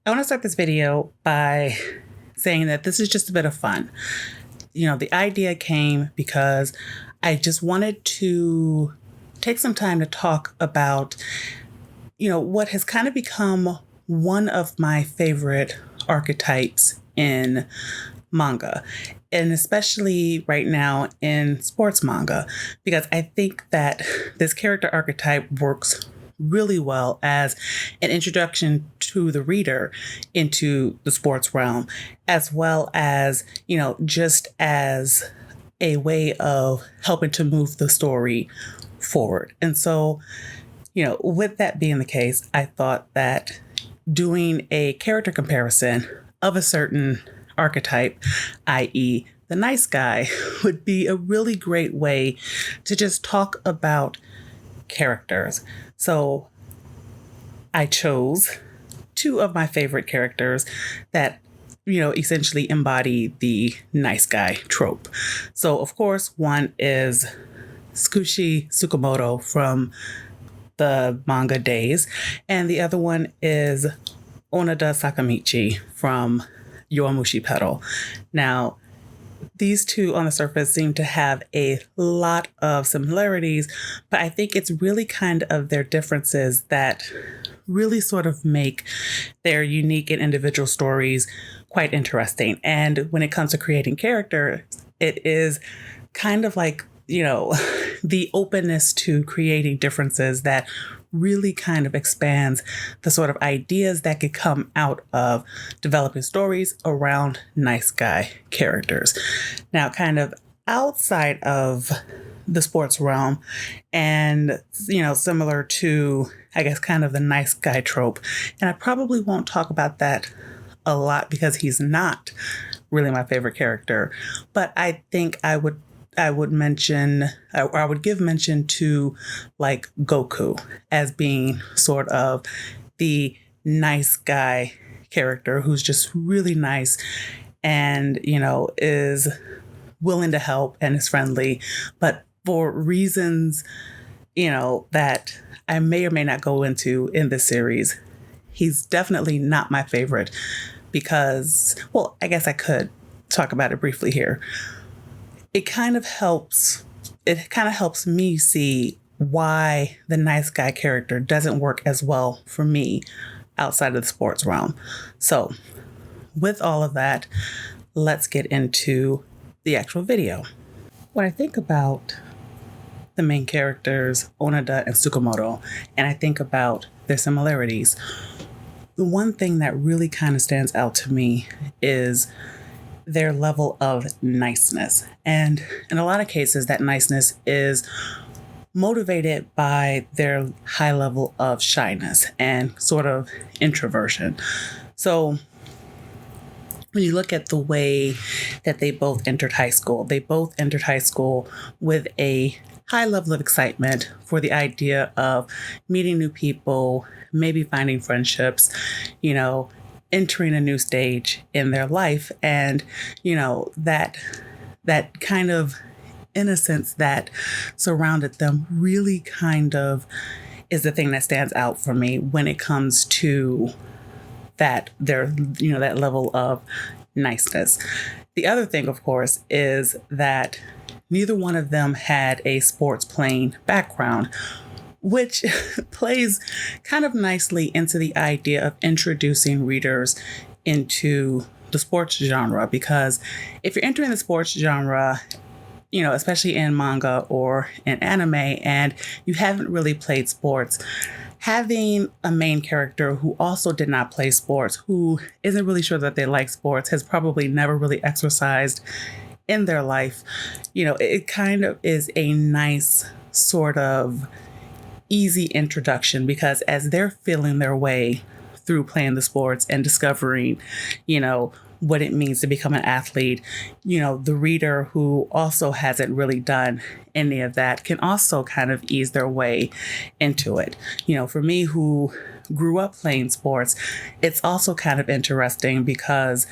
I want to start this video by saying that this is just a bit of fun. The idea came because I just wanted to take some time to talk about, what has kind of become one of my favorite archetypes in manga, and especially right now in sports manga, because I think that this character archetype works really well as an introduction to the reader into the sports realm, as well as, just as a way of helping to move the story forward. And so, with that being the case, I thought that doing a character comparison of a certain archetype, i.e., the nice guy, would be a really great way to just talk about characters. So I chose two of my favorite characters that, essentially embody the nice guy trope. So, of course, one is Tsukamoto from the manga days, and the other one is Onoda Sakamichi from Yowamushi Pedal. Now, these two on the surface seem to have a lot of similarities, but I think it's really kind of their differences that really sort of make their unique and individual stories quite interesting. And when it comes to creating character, it is kind of like, the openness to creating differences that really kind of expands the sort of ideas that could come out of developing stories around nice guy characters. Now, kind of outside of the sports realm and, similar to, I guess, kind of the nice guy trope. And I probably won't talk about that a lot because he's not really my favorite character, but I think I would mention, or I would give mention to like Goku as being sort of the nice guy character who's just really nice and, is willing to help and is friendly, but for reasons, that I may or may not go into in this series, he's definitely not my favorite because, well, I guess I could talk about it briefly here. It kind of helps me see why the nice guy character doesn't work as well for me outside of the sports realm. So with all of that, let's get into the actual video. When I think about the main characters, Onoda and Tsukamoto, and I think about their similarities, the one thing that really kind of stands out to me is their level of niceness. And in a lot of cases, that niceness is motivated by their high level of shyness and sort of introversion. So when you look at the way that they both entered high school with a high level of excitement for the idea of meeting new people, maybe finding friendships, entering a new stage in their life. And, that kind of innocence that surrounded them really kind of is the thing that stands out for me when it comes to that level of niceness. The other thing, of course, is that neither one of them had a sports playing background, which plays kind of nicely into the idea of introducing readers into the sports genre. Because if you're entering the sports genre, especially in manga or in anime, and you haven't really played sports, having a main character who also did not play sports, who isn't really sure that they like sports, has probably never really exercised in their life, it kind of is a nice sort of easy introduction, because as they're feeling their way through playing the sports and discovering, what it means to become an athlete, the reader who also hasn't really done any of that can also kind of ease their way into it. For me, who grew up playing sports, it's also kind of interesting because,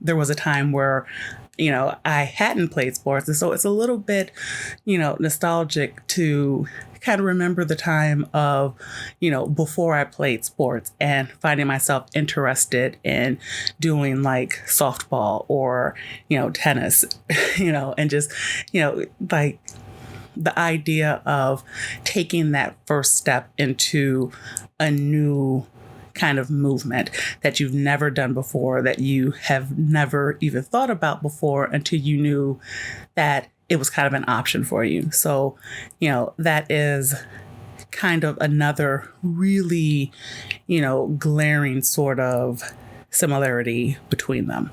there was a time where, I hadn't played sports. And so it's a little bit, nostalgic to kind of remember the time of, before I played sports and finding myself interested in doing like softball or, tennis, and just, like the idea of taking that first step into a new kind of movement that you've never done before, that you have never even thought about before until you knew that it was kind of an option for you. So, that is kind of another really, glaring sort of similarity between them.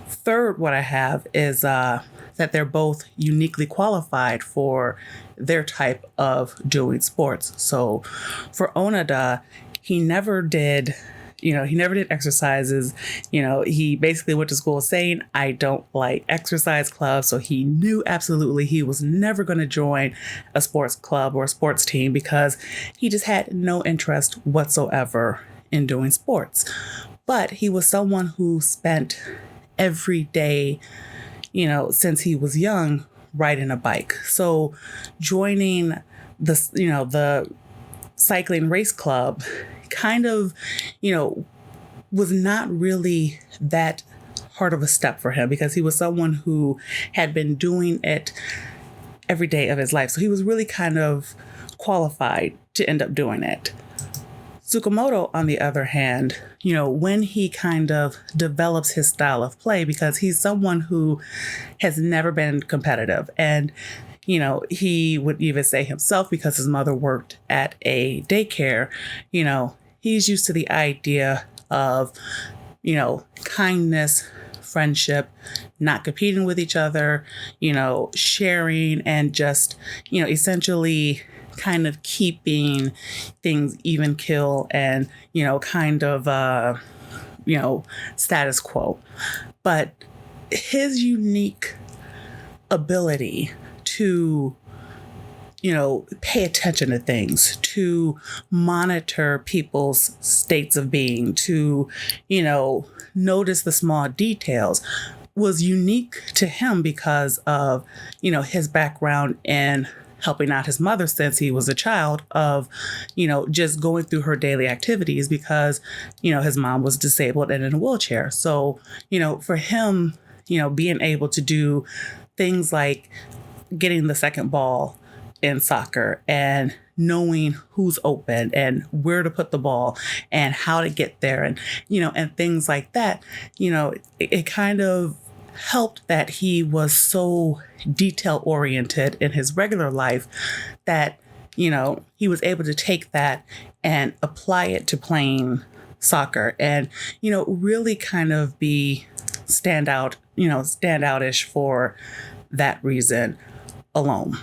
Third, what I have is that they're both uniquely qualified for their type of doing sports. So for Onoda, he never did exercises. He basically went to school saying, I don't like exercise clubs. So he knew absolutely he was never going to join a sports club or a sports team because he just had no interest whatsoever in doing sports. But he was someone who spent every day, since he was young, riding a bike. So joining the cycling race club kind of, was not really that hard of a step for him because he was someone who had been doing it every day of his life. So he was really kind of qualified to end up doing it. Tsukamoto, on the other hand, when he kind of develops his style of play, because he's someone who has never been competitive. And, he would even say himself, because his mother worked at a daycare, he's used to the idea of, kindness, friendship, not competing with each other, sharing and just, essentially kind of keeping things even kill and, kind of, status quo. But his unique ability to, pay attention to things, to monitor people's states of being, to, notice the small details was unique to him because of, his background in helping out his mother since he was a child of, just going through her daily activities because, his mom was disabled and in a wheelchair. So, for him, being able to do things like getting the second ball in soccer and knowing who's open and where to put the ball and how to get there and, and things like that, it kind of helped that he was so detail oriented in his regular life that, he was able to take that and apply it to playing soccer and, really kind of be standoutish for that reason alone.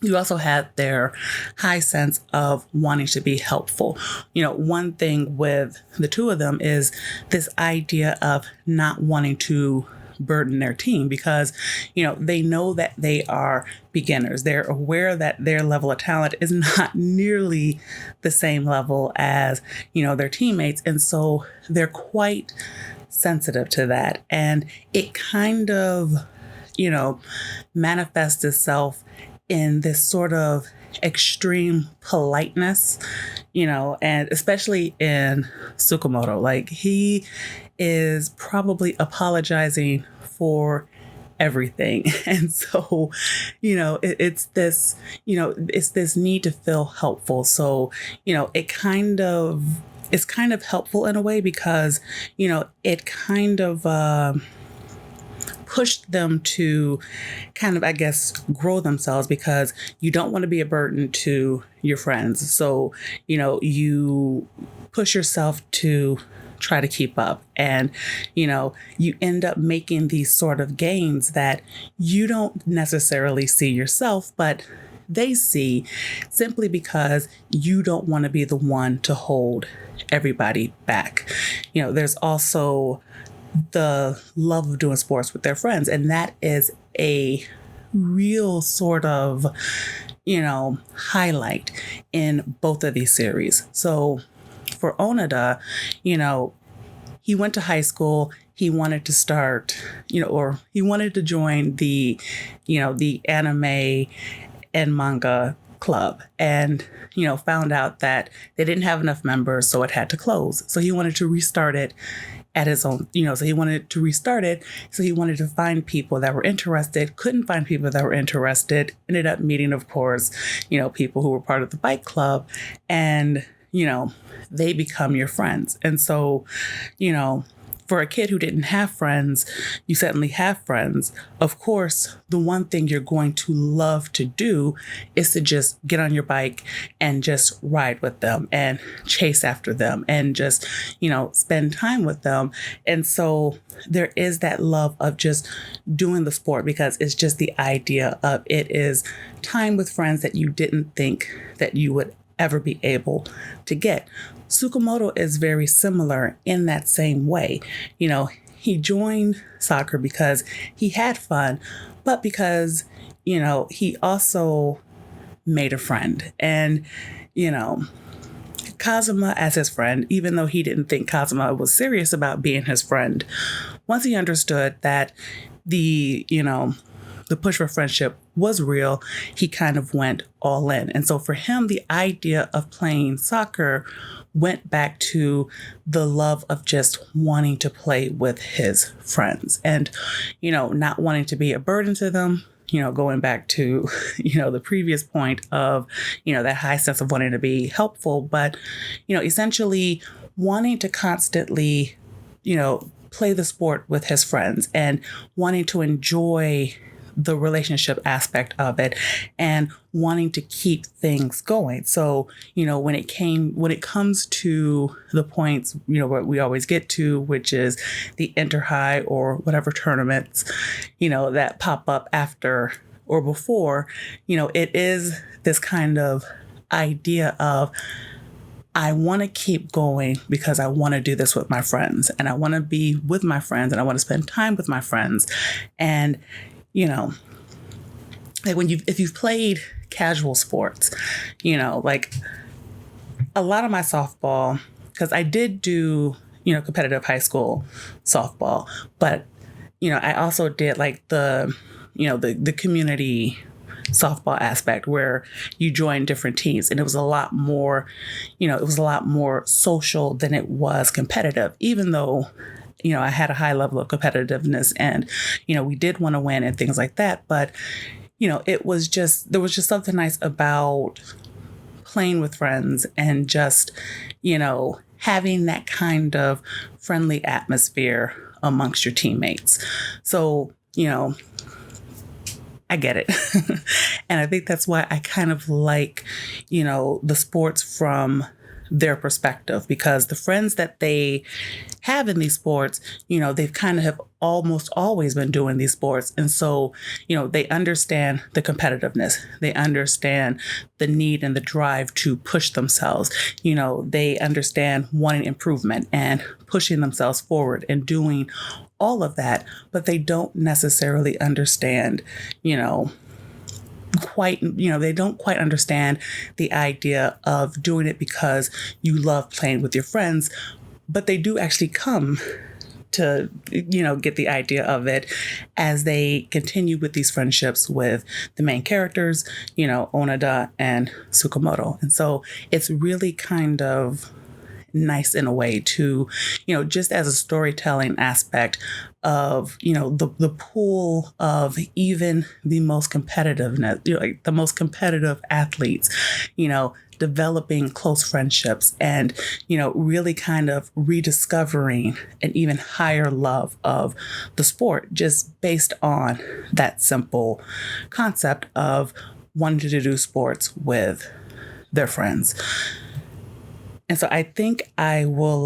You also had their high sense of wanting to be helpful. One thing with the two of them is this idea of not wanting to burden their team because, they know that they are beginners. They're aware that their level of talent is not nearly the same level as, their teammates. And so they're quite sensitive to that. And it kind of, manifests itself in this sort of extreme politeness, and especially in Tsukamoto, like he is probably apologizing for everything. And so, it's this need to feel helpful. So, it's kind of helpful in a way because, it kind of, pushed them to kind of, I guess, grow themselves because you don't want to be a burden to your friends. So, you push yourself to try to keep up and, you end up making these sort of gains that you don't necessarily see yourself, but they see simply because you don't want to be the one to hold everybody back. There's also the love of doing sports with their friends. And that is a real sort of, highlight in both of these series. So for Onoda, he went to high school. He wanted to start, or he wanted to join the anime and manga club, and found out that they didn't have enough members, so it had to close. So he wanted to restart it at his own, so he wanted to restart it. So he wanted to find people that were interested, couldn't find people that were interested, ended up meeting, of course, people who were part of the bike club, and, they become your friends. And so, for a kid who didn't have friends, you suddenly have friends. Of course, the one thing you're going to love to do is to just get on your bike and just ride with them and chase after them and just, spend time with them. And so there is that love of just doing the sport, because it's just the idea of it is time with friends that you didn't think that you would ever be able to get. Tsukamoto is very similar in that same way. He joined soccer because he had fun, but because, he also made a friend. And, Kazuma as his friend, even though he didn't think Kazuma was serious about being his friend, once he understood that the push for friendship was real, he kind of went all in. And so for him, the idea of playing soccer went back to the love of just wanting to play with his friends and, not wanting to be a burden to them, going back to, the previous point of, that high sense of wanting to be helpful, but, essentially wanting to constantly, play the sport with his friends and wanting to enjoy the relationship aspect of it and wanting to keep things going. So, when it comes to the points, what we always get to, which is the inter-high or whatever tournaments, that pop up after or before, it is this kind of idea of, I want to keep going because I want to do this with my friends and I want to be with my friends and I want to spend time with my friends. And like if you've played casual sports, like a lot of my softball, because I did do, competitive high school softball, but, I also did like the community softball aspect where you join different teams, and it was a lot more, social than it was competitive, even though I had a high level of competitiveness and, we did want to win and things like that. But, there was just something nice about playing with friends and just, having that kind of friendly atmosphere amongst your teammates. So, I get it. And I think that's why I kind of like, the sports from their perspective, because the friends that they have in these sports, they've kind of have almost always been doing these sports. And so, they understand the competitiveness. They understand the need and the drive to push themselves. They understand wanting improvement and pushing themselves forward and doing all of that, but they don't necessarily understand, they don't quite understand the idea of doing it because you love playing with your friends, but they do actually come to, get the idea of it as they continue with these friendships with the main characters, Onoda and Tsukamoto. And so it's really kind of nice in a way to, just as a storytelling aspect of, the pool of even the most competitiveness, like the most competitive athletes, developing close friendships and, really kind of rediscovering an even higher love of the sport just based on that simple concept of wanting to do sports with their friends. And so I think I will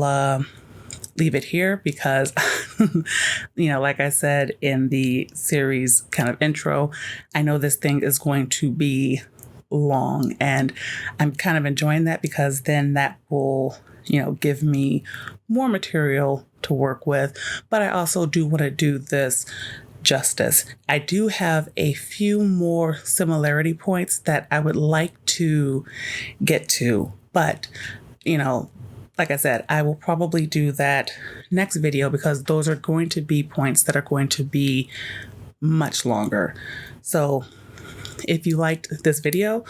leave it here because, like I said in the series kind of intro, I know this thing is going to be long, and I'm kind of enjoying that because then that will, give me more material to work with. But I also do want to do this justice. I do have a few more similarity points that I would like to get to, but like I said, I will probably do that next video because those are going to be points that are going to be much longer. So if you liked this video,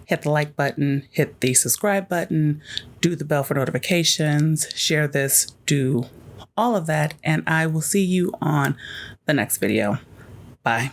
hit the like button, hit the subscribe button, do the bell for notifications, share this, do all of that, and I will see you on the next video. Bye.